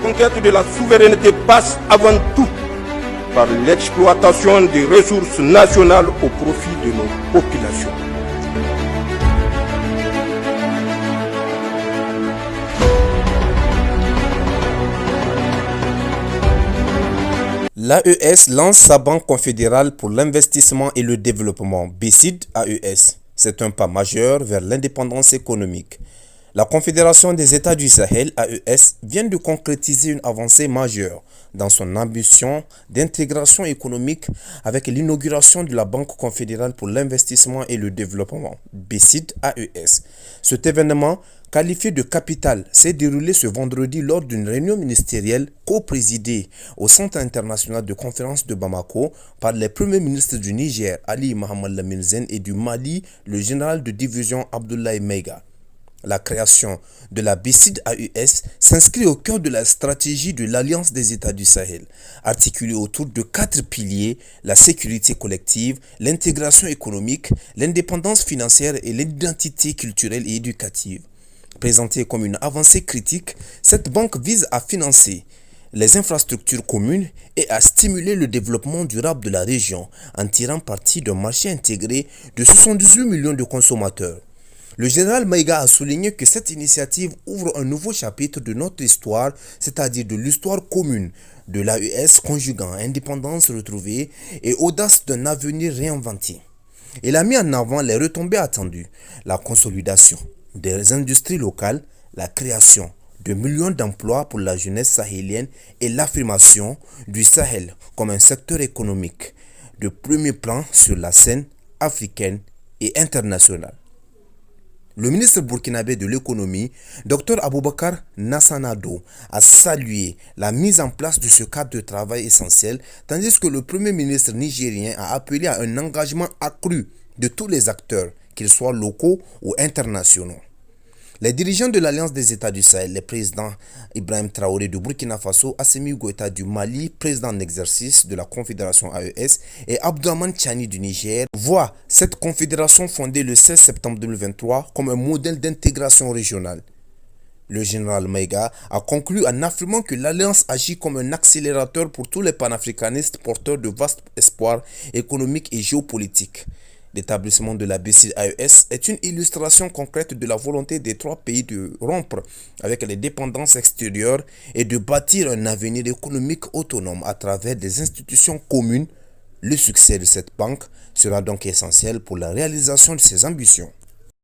conquête de la souveraineté passe avant tout par l'exploitation des ressources nationales au profit de nos populations. L'AES lance sa Banque confédérale pour l'investissement et le développement, BCID AES. C'est un pas majeur vers l'indépendance économique. La Confédération des États du Sahel, AES, vient de concrétiser une avancée majeure dans son ambition d'intégration économique avec l'inauguration de la Banque confédérale pour l'investissement et le développement, BCID AES. Cet événement, qualifié de capital, s'est déroulé ce vendredi lors d'une réunion ministérielle co-présidée au Centre international de conférence de Bamako par les premiers ministres du Niger, Ali Mohamed Lamine Zen, et du Mali, le général de division Abdoulaye Meiga. La création de la BCID AES s'inscrit au cœur de la stratégie de l'Alliance des États du Sahel, articulée autour de 4 piliers: la sécurité collective, l'intégration économique, l'indépendance financière et l'identité culturelle et éducative. Présentée comme une avancée critique, cette banque vise à financer les infrastructures communes et à stimuler le développement durable de la région en tirant parti d'un marché intégré de 78 millions de consommateurs. Le général Meiga a souligné que cette initiative ouvre un nouveau chapitre de notre histoire, c'est-à-dire de l'histoire commune de l'AES conjuguant indépendance retrouvée et audace d'un avenir réinventé. Il a mis en avant les retombées attendues, la consolidation des industries locales, la création de millions d'emplois pour la jeunesse sahélienne et l'affirmation du Sahel comme un secteur économique de premier plan sur la scène africaine et internationale. Le ministre burkinabé de l'économie, Dr Aboubakar Nassanado, a salué la mise en place de ce cadre de travail essentiel, tandis que le premier ministre nigérien a appelé à un engagement accru de tous les acteurs, qu'ils soient locaux ou internationaux. Les dirigeants de l'Alliance des États du Sahel, les présidents Ibrahim Traoré du Burkina Faso, Assimi Goïta du Mali, président en exercice de la Confédération AES, et Abdourahmane Tchani du Niger, voient cette confédération fondée le 16 septembre 2023 comme un modèle d'intégration régionale. Le général Meiga a conclu en affirmant que l'Alliance agit comme un accélérateur pour tous les panafricanistes porteurs de vastes espoirs économiques et géopolitiques. L'établissement de la BCID AES est une illustration concrète de la volonté des 3 pays de rompre avec les dépendances extérieures et de bâtir un avenir économique autonome à travers des institutions communes. Le succès de cette banque sera donc essentiel pour la réalisation de ses ambitions.